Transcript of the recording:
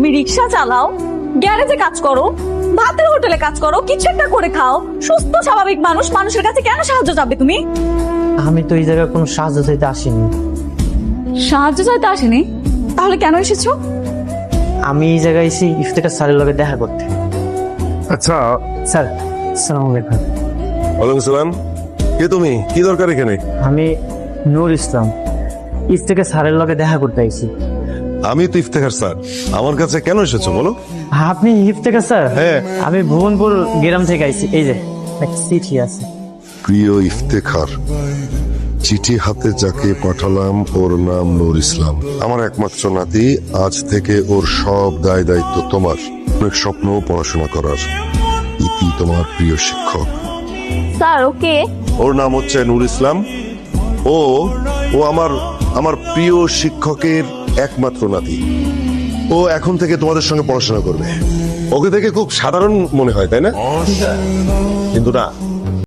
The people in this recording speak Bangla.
তুমি রিক্সা চালাও, গ্যারেজে কাজ করো, ভাতের হোটেলে কাজ করো, কিছু একটা করে খাও, সুস্থ স্বাভাবিক মানুষ, মানুষের কাছে কেন সাহায্য চাবে তুমি? আমি তো এই জায়গায় কোনো সাহায্য চাইতে আসিনি। সাহায্য চাইতে আসেনি, তাহলে কেন এসেছো? আমি এই জায়গায় এসে ইফতেখার স্যারের লগে দেখা করতে। আচ্ছা, স্যার আসসালামু আলাইকুম। ওয়ালাইকুম সালাম। কে তুমি? কি দরকার এখানে? আমি নূর ইসলাম, ইফতেখার স্যারের লগে দেখা করতে আইছি। আমি তো ইফতেখার স্যার। আমার কাছে কেন এসেছো বলো? আপনি ইফতেখার স্যার? হ্যাঁ। আমি ভুবনপুর গ্রাম থেকে আইছি। এই যে একটা চিঠি আছে। প্রিয় ইফতেখার, চিঠি হাতে যাকে পাঠালাম ওর নাম নূর ইসলাম। আমার একমাত্র নাতি, আজ থেকে ওর সব দায় দায়িত্ব তোমার। অনেক স্বপ্ন পড়াশোনা করার। ইতি তোমার প্রিয় শিক্ষক। Sir okay. ওর নাম হচ্ছে নূর ইসলাম। ও ও আমার আমার প্রিয় শিক্ষকের একমাত্র নাতি। ও এখন থেকে তোমাদের সঙ্গে পড়াশোনা করবে। ওকে দেখে খুব সাধারণ মনে হয়, তাই না? কিন্তু না,